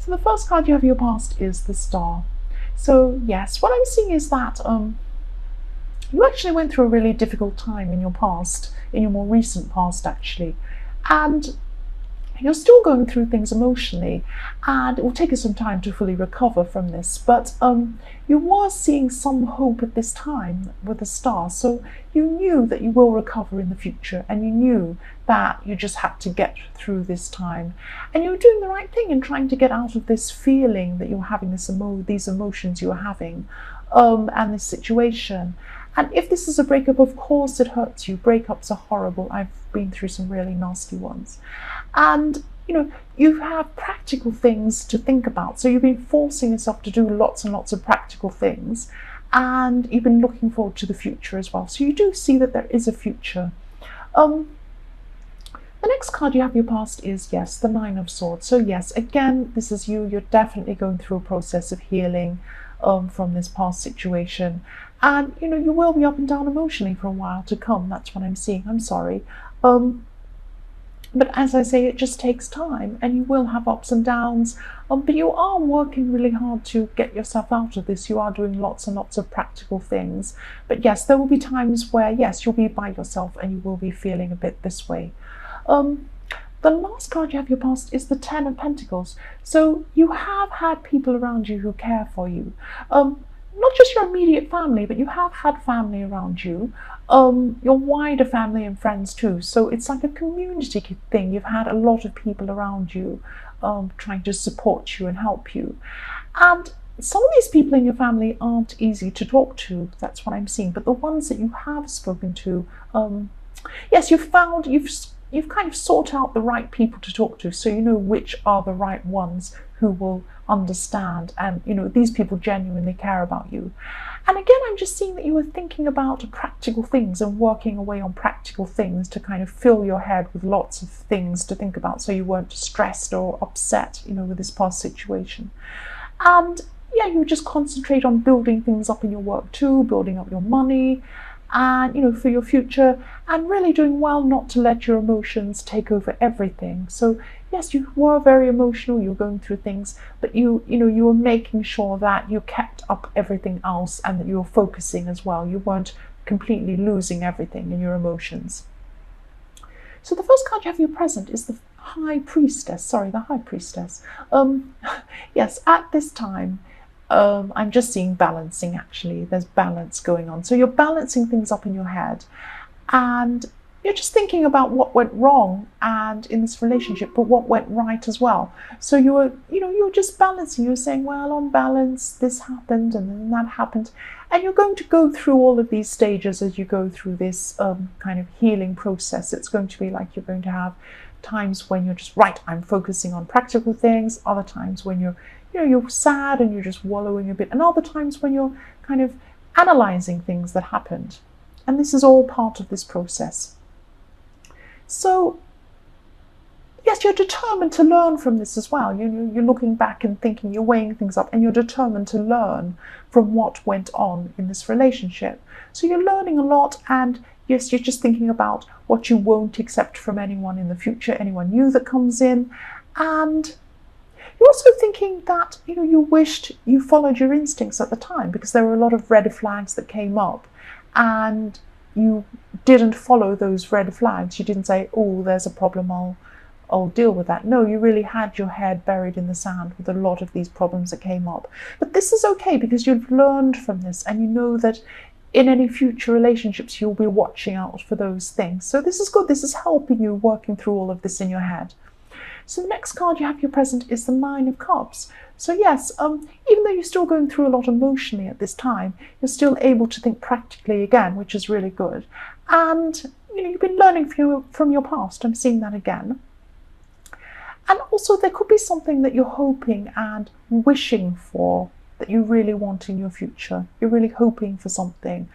So the first card you have in your past is the Star. So yes, what I'm seeing is that you actually went through a really difficult time in your past, in your more recent past actually, and you're still going through things emotionally, and it will take you some time to fully recover from this, but you were seeing some hope at this time with the Star, so you knew that you will recover in the future, and you knew that you just had to get through this time, and you were doing the right thing in trying to get out of this feeling that you were having, these emotions you were having, and this situation. And if this is a breakup, of course it hurts you. Breakups are horrible. I've been through some really nasty ones. And you have practical things to think about. So you've been forcing yourself to do lots and lots of practical things. And you've been looking forward to the future as well. So you do see that there is a future. The next card you have in your past is, yes, the Nine of Swords. So yes, again, this is you. You're definitely going through a process of healing from this past situation. And you will be up and down emotionally for a while to come. That's what I'm seeing. I'm sorry. But as I say, it just takes time, and you will have ups and downs. But you are working really hard to get yourself out of this. You are doing lots and lots of practical things. But yes, there will be times where, yes, you'll be by yourself and you will be feeling a bit this way. The last card you have in your past is the Ten of Pentacles. So you have had people around you who care for you. Not just your immediate family, but you have had family around you, your wider family and friends too. So it's like a community thing. You've had a lot of people around you trying to support you and help you. And some of these people in your family aren't easy to talk to. That's what I'm seeing. But the ones that you have spoken to, yes, you've kind of sought out the right people to talk to, so you know which are the right ones who will understand, and these people genuinely care about you. And again, I'm just seeing that you were thinking about practical things and working away on practical things to kind of fill your head with lots of things to think about, so you weren't stressed or upset with this past situation. And yeah, you just concentrate on building things up in your work too, building up your money, and for your future, and really doing well not to let your emotions take over everything. So yes, you were very emotional, you were going through things, but you were making sure that you kept up everything else, and that you were focusing as well. You weren't completely losing everything in your emotions. So the first card you have in your present is the High Priestess. Yes, at this time, I'm just seeing balancing, actually. There's balance going on. So you're balancing things up in your head, and you're just thinking about what went wrong and in this relationship, but what went right as well. So you were just balancing. You were saying, well, on balance, this happened and then that happened. And you're going to go through all of these stages as you go through this kind of healing process. It's going to be like you're going to have times when you're just, right, I'm focusing on practical things, other times when you're sad and you're just wallowing a bit, and other times when you're kind of analyzing things that happened. And this is all part of this process. So yes, you're determined to learn from this as well. You're looking back and thinking, you're weighing things up, and you're determined to learn from what went on in this relationship. So you're learning a lot, and yes, you're just thinking about what you won't accept from anyone in the future, anyone new that comes in. And you're also thinking that you wished you followed your instincts at the time, because there were a lot of red flags that came up, and you didn't follow those red flags. You didn't say, oh, there's a problem, I'll deal with that. No, you really had your head buried in the sand with a lot of these problems that came up. But this is okay, because you've learned from this, and you know that in any future relationships you'll be watching out for those things. So this is good. This is helping you working through all of this in your head. So the next card you have in your present is the Nine of Cups. So yes, even though you're still going through a lot emotionally at this time, you're still able to think practically again, which is really good. And you've been learning from your past. I'm seeing that again. And also there could be something that you're hoping and wishing for, that you really want in your future. You're really hoping for something.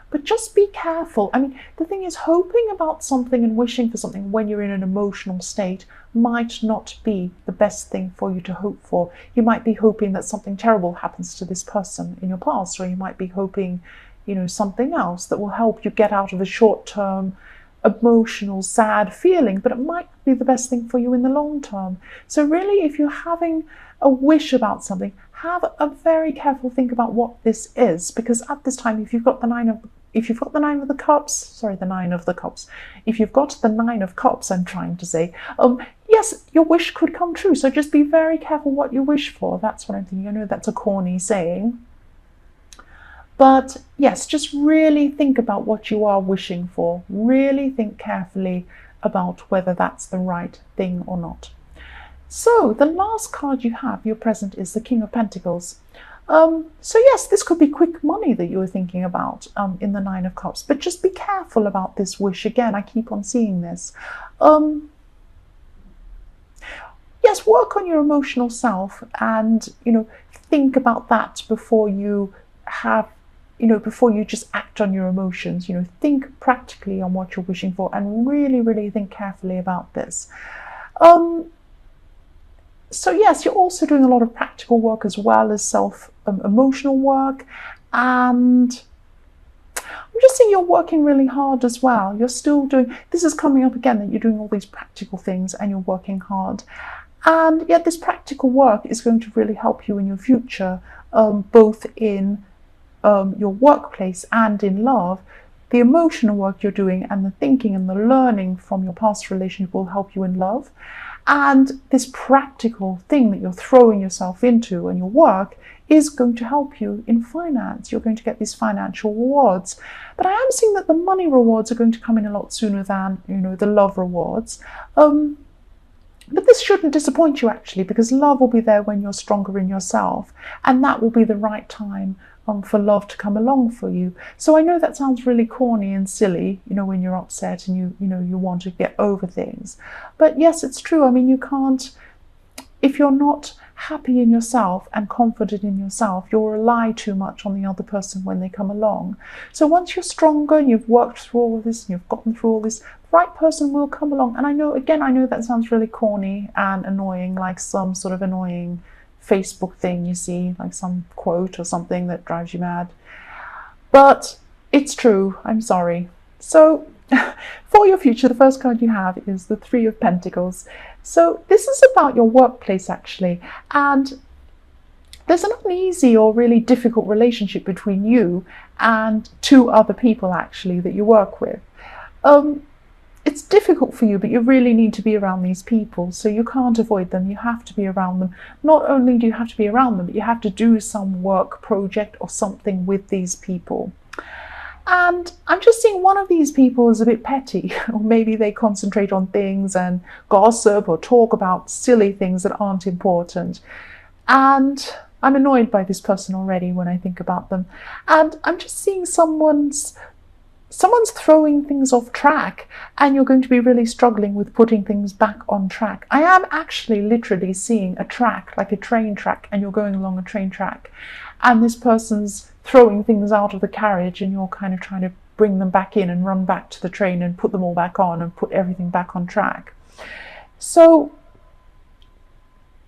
But just be careful. I mean, the thing is, hoping about something and wishing for something when you're in an emotional state might not be the best thing for you to hope for. You might be hoping that something terrible happens to this person in your past, or you might be hoping, something else that will help you get out of a short-term emotional, sad feeling, but it might be the best thing for you in the long term. So really, if you're having a wish about something, have a very careful think about what this is, because at this time, if you've got the nine of cups, I'm trying to say, yes, your wish could come true. So just be very careful what you wish for. That's what I'm thinking. I know that's a corny saying, but yes, just really think about what you are wishing for. Really think carefully about whether that's the right thing or not. So the last card you have, your present, is the King of Pentacles. So yes, this could be quick money that you were thinking about in the Nine of Cups, but just be careful about this wish. Again, I keep on seeing this. Yes, work on your emotional self and, think about that before you before you just act on your emotions. Think practically on what you're wishing for and really, really think carefully about this. So yes, you're also doing a lot of practical work as well as emotional work, and I'm just saying you're working really hard as well. You're still doing, this is coming up again, that you're doing all these practical things and you're working hard. And yet this practical work is going to really help you in your future, both in your workplace and in love. The emotional work you're doing and the thinking and the learning from your past relationship will help you in love. And this practical thing that you're throwing yourself into and your work is going to help you in finance. You're going to get these financial rewards. But I am seeing that the money rewards are going to come in a lot sooner than, the love rewards. But this shouldn't disappoint you, actually, because love will be there when you're stronger in yourself. And that will be the right time for love to come along for you. So I know that sounds really corny and silly, when you're upset and you want to get over things. But yes, it's true. I mean, you can't, if you're not happy in yourself and confident in yourself, you'll rely too much on the other person when they come along. So once you're stronger and you've worked through all of this and you've gotten through all this, the right person will come along. And I know that sounds really corny and annoying, like some sort of annoying Facebook thing you see, like some quote or something that drives you mad. But it's true. I'm sorry. So for your future, the first card you have is the Three of Pentacles. So this is about your workplace, actually. And there's an uneasy or really difficult relationship between you and two other people, actually, that you work with. It's difficult for you, but you really need to be around these people, so you can't avoid them. You have to be around them. Not only do you have to be around them, but you have to do some work project or something with these people. And I'm just seeing one of these people is a bit petty, or maybe they concentrate on things and gossip or talk about silly things that aren't important. And I'm annoyed by this person already when I think about them. And I'm just seeing someone's throwing things off track, and you're going to be really struggling with putting things back on track. I am actually literally seeing a track, like a train track, and you're going along a train track, and this person's throwing things out of the carriage, and you're kind of trying to bring them back in and run back to the train and put them all back on and put everything back on track. So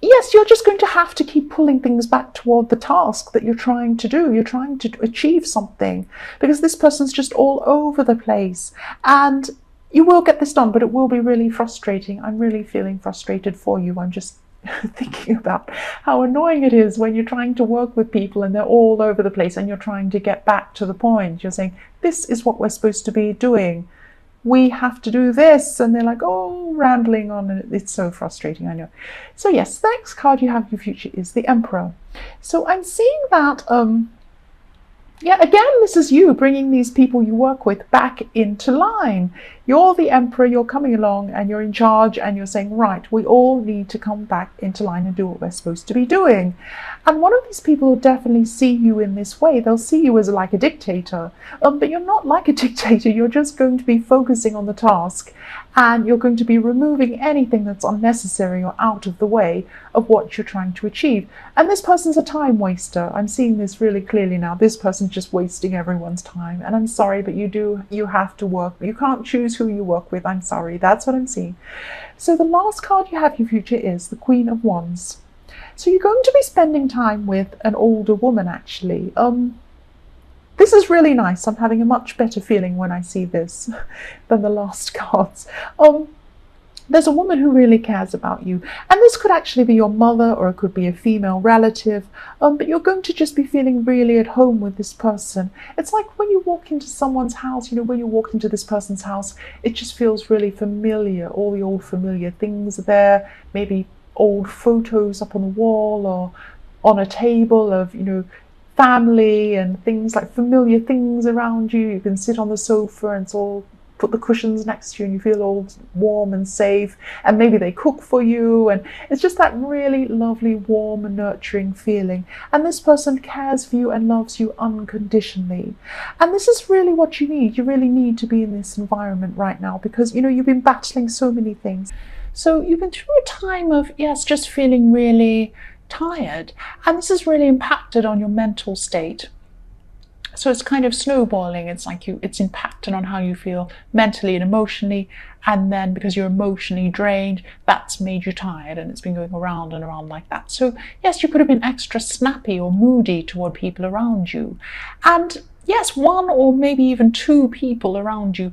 yes, you're just going to have to keep pulling things back toward the task that you're trying to do. You're trying to achieve something, because this person's just all over the place. And you will get this done, but it will be really frustrating. I'm really feeling frustrated for you. I'm just thinking about how annoying it is when you're trying to work with people and they're all over the place and you're trying to get back to the point. You're saying, this is what we're supposed to be doing. We have to do this, and they're like, oh, rambling on, and it's so frustrating, I know. So yes, the next card you have in your future is the Emperor. So I'm seeing that, again, this is you bringing these people you work with back into line. You're the Emperor, you're coming along and you're in charge, and you're saying, right, we all need to come back into line and do what we're supposed to be doing. And one of these people will definitely see you in this way. They'll see you as like a dictator, but you're not like a dictator. You're just going to be focusing on the task, and you're going to be removing anything that's unnecessary or out of the way of what you're trying to achieve. And this person's a time waster. I'm seeing this really clearly now. This person's just wasting everyone's time. And I'm sorry, but you have to work. You can't choose who you work with. I'm sorry. That's what I'm seeing. So the last card you have in your future is the Queen of Wands. So you're going to be spending time with an older woman, actually. this is really nice. I'm having a much better feeling when I see this than the last cards. There's a woman who really cares about you, and this could actually be your mother, or it could be a female relative, but you're going to just be feeling really at home with this person. It's like when you walk into someone's house, when you walk into this person's house, it just feels really familiar. All the old familiar things are there, maybe old photos up on the wall or on a table of, family and things, like familiar things around you. You can sit on the sofa and it's all, put the cushions next to you and you feel all warm and safe, and maybe they cook for you, and it's just that really lovely, warm and nurturing feeling. And this person cares for you and loves you unconditionally. And this is really what you need. You really need to be in this environment right now, because you've been battling so many things. So you've been through a time of, yes, just feeling really tired, and this has really impacted on your mental state. So it's kind of snowballing. It's like it's impacted on how you feel mentally and emotionally, and then because you're emotionally drained, that's made you tired, and it's been going around and around like that. So yes, you could have been extra snappy or moody toward people around you, and yes, one or maybe even two people around you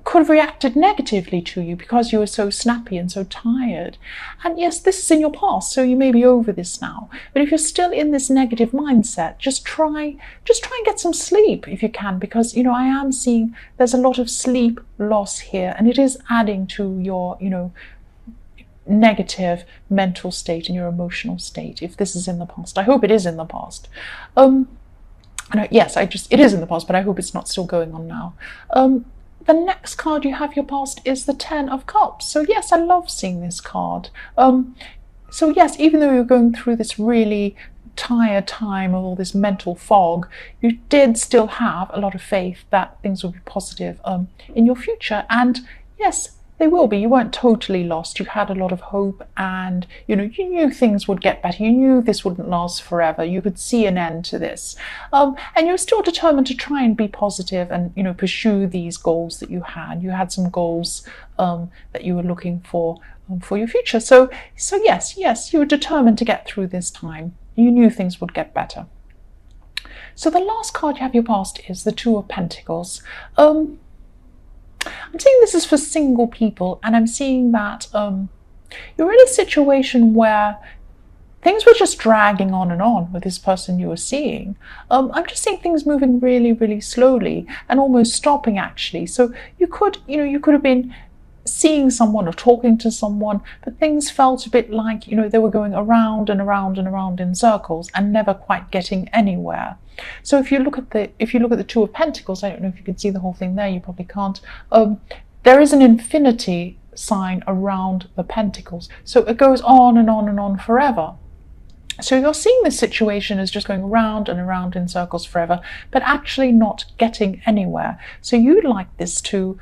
could have reacted negatively to you because you were so snappy and so tired. And yes, this is in your past, so you may be over this now. But if you're still in this negative mindset, just try and get some sleep if you can, because I am seeing there's a lot of sleep loss here, and it is adding to your negative mental state and your emotional state. If this is in the past, I hope it is in the past. Yes, it is in the past, but I hope it's not still going on now. The next card you have your past is the Ten of Cups. So yes, I love seeing this card. So yes, even though you're going through this really tired time of all this mental fog, you did still have a lot of faith that things will be positive in your future. And yes, they will be. You weren't totally lost. You had a lot of hope, and you knew things would get better. You knew this wouldn't last forever. You could see an end to this, and you're still determined to try and be positive and pursue these goals that you had. You had some goals that you were looking for your future. So yes, you were determined to get through this time. You knew things would get better. So the last card you have your past is the Two of Pentacles. I'm seeing this is for single people, and I'm seeing that you're in a situation where things were just dragging on and on with this person you were seeing. I'm just seeing things moving really, really slowly and almost stopping, actually. So you could have been seeing someone or talking to someone, but things felt a bit like they were going around and around and around in circles and never quite getting anywhere. So if you look at the Two of Pentacles, I don't know if you can see the whole thing there, you probably can't. There is an infinity sign around the pentacles, so it goes on and on and on forever. So you're seeing this situation as just going around and around in circles forever, but actually not getting anywhere. So you'd like this to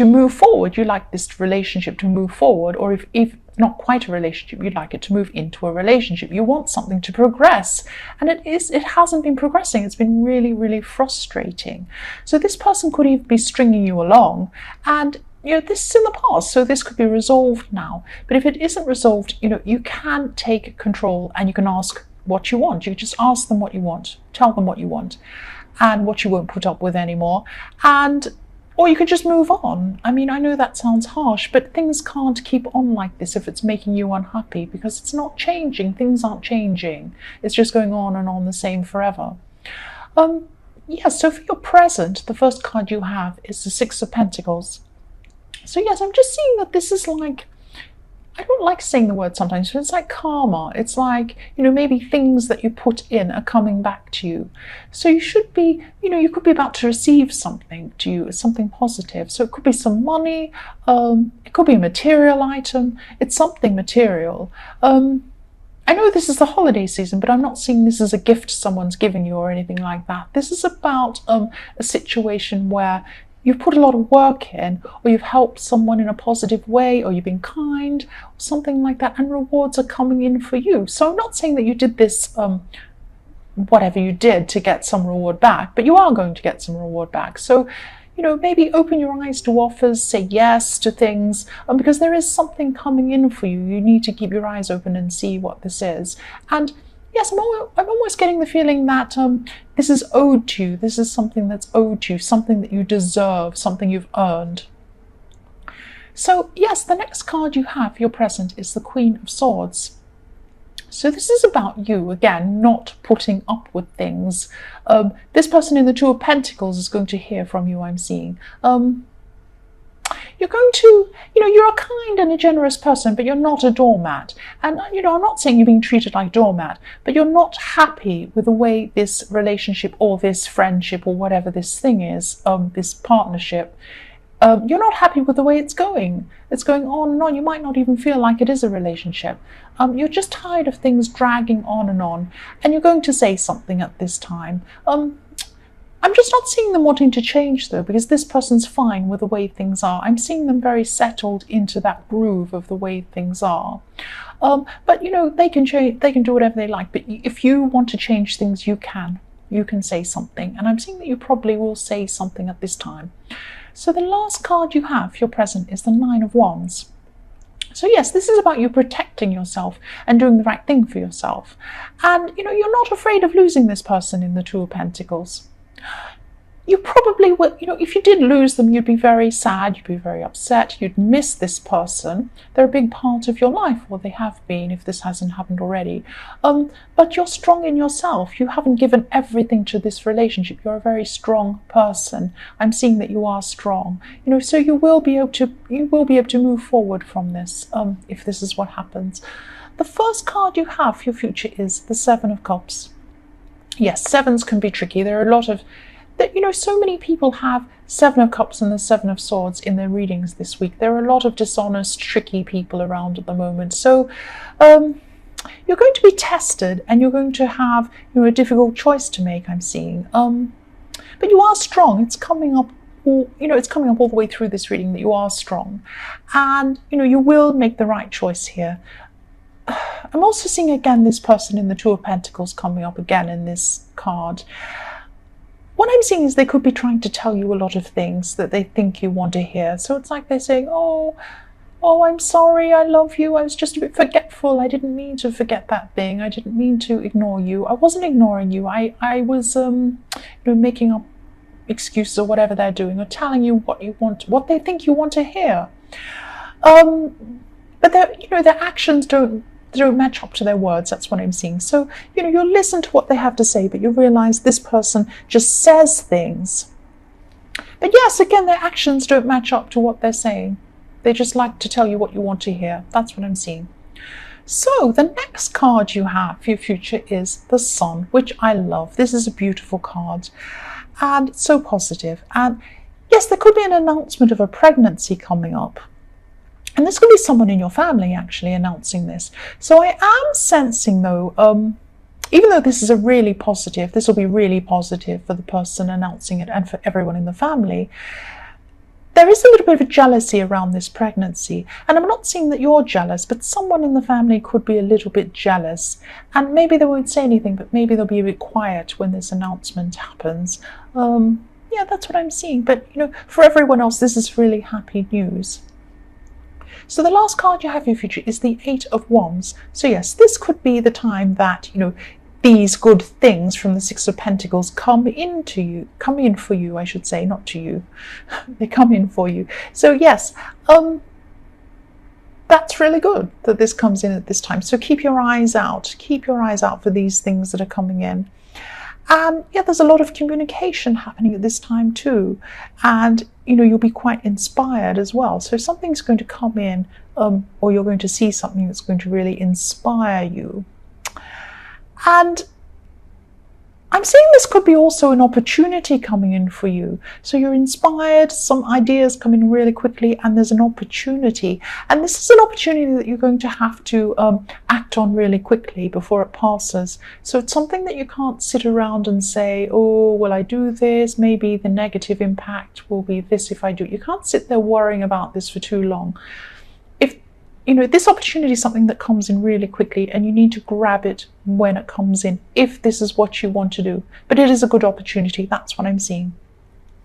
move forward. You like this relationship to move forward, or if not quite a relationship, you'd like it to move into a relationship. You want something to progress, and it hasn't been progressing. It's been really, really frustrating. So this person could even be stringing you along, and this is in the past, so this could be resolved now. But if it isn't resolved, you can take control and you can ask what you want. You just ask them what you want, tell them what you want and what you won't put up with anymore, or you could just move on. I mean, I know that sounds harsh, but things can't keep on like this if it's making you unhappy, because it's not changing. Things aren't changing. It's just going on and on the same forever. So for your present, the first card you have is the Six of Pentacles. So yes, I'm just seeing that this is like, I don't like saying the word sometimes, but it's like karma. It's like, maybe things that you put in are coming back to you. So you should be, you could be about to receive something to you, something positive. So it could be some money, it could be a material item, it's something material. I know this is the holiday season, but I'm not seeing this as a gift someone's giving you or anything like that. This is about a situation where you've put a lot of work in, or you've helped someone in a positive way, or you've been kind, or something like that, and rewards are coming in for you. So I'm not saying that you did this, whatever you did, to get some reward back, but you are going to get some reward back. So, maybe open your eyes to offers, say yes to things, because there is something coming in for you. You need to keep your eyes open and see what this is. And yes, I'm almost getting the feeling that this is owed to you. This is something that's owed to you, something that you deserve, something you've earned. So yes, the next card you have for your present is the Queen of Swords. So this is about you, again, not putting up with things. This person in the Two of Pentacles is going to hear from you, I'm seeing. You're going to, you're a kind and a generous person, but you're not a doormat. And, I'm not saying you're being treated like a doormat, but you're not happy with the way this relationship or this friendship or whatever this thing is, this partnership, you're not happy with the way it's going. It's going on and on. You might not even feel like it is a relationship. You're just tired of things dragging on, and you're going to say something at this time. I'm just not seeing them wanting to change, though, because this person's fine with the way things are. I'm seeing them very settled into that groove of the way things are. But, they can change, they can do whatever they like. But if you want to change things, you can. You can say something. And I'm seeing that you probably will say something at this time. So the last card you have for your present is the Nine of Wands. So yes, this is about you protecting yourself and doing the right thing for yourself. And, you're not afraid of losing this person in the Two of Pentacles. You probably would, if you did lose them, you'd be very sad, you'd be very upset, you'd miss this person. They're a big part of your life, or they have been if this hasn't happened already. But you're strong in yourself. You haven't given everything to this relationship. You're a very strong person. I'm seeing that you are strong. So you will be able to move forward from this, if this is what happens. The first card you have for your future is the Seven of Cups. Yes, sevens can be tricky. There are a lot of so many people have Seven of Cups and the Seven of Swords in their readings this week. There are a lot of dishonest, tricky people around at the moment. So you're going to be tested, and you're going to have a difficult choice to make, I'm seeing. But you are strong. It's coming up it's coming up all the way through this reading that you are strong. And you will make the right choice here. I'm also seeing again this person in the Two of Pentacles coming up again in this card. What I'm seeing is they could be trying to tell you a lot of things that they think you want to hear. So it's like they're saying, oh, I'm sorry, I love you, I was just a bit forgetful, I didn't mean to forget that thing, I didn't mean to ignore you, I wasn't ignoring you, I was making up excuses or whatever they're doing, or telling you what they think you want to hear. But their actions don't match up to their words. That's what I'm seeing. So you'll listen to what they have to say, but you'll realize this person just says things. But yes, again, their actions don't match up to what they're saying. They just like to tell you what you want to hear. That's what I'm seeing. So the next card you have for your future is the Sun, which I love. This is a beautiful card, and it's so positive. And yes, there could be an announcement of a pregnancy coming up. And this could be someone in your family actually announcing this. So I am sensing, though, even though this is this will be really positive for the person announcing it and for everyone in the family, there is a little bit of a jealousy around this pregnancy. And I'm not seeing that you're jealous, but someone in the family could be a little bit jealous. And maybe they won't say anything, but maybe they'll be a bit quiet when this announcement happens. Yeah, that's what I'm seeing. But, for everyone else, this is really happy news. So the last card you have in your future is the Eight of Wands. So yes, this could be the time that, these good things from the Six of Pentacles come in for you, I should say, not to you. They come in for you. So yes, that's really good that this comes in at this time. So keep your eyes out. Keep your eyes out for these things that are coming in. And yeah, there's a lot of communication happening at this time too. And, you'll be quite inspired as well. So something's going to come in, or you're going to see something that's going to really inspire you. And I'm seeing this could be also an opportunity coming in for you. So you're inspired, some ideas come in really quickly, and there's an opportunity. And this is an opportunity that you're going to have to act on really quickly before it passes. So it's something that you can't sit around and say, oh, will I do this? Maybe the negative impact will be this if I do it. You can't sit there worrying about this for too long. This opportunity is something that comes in really quickly, and you need to grab it when it comes in, if this is what you want to do. But it is a good opportunity. That's what I'm seeing.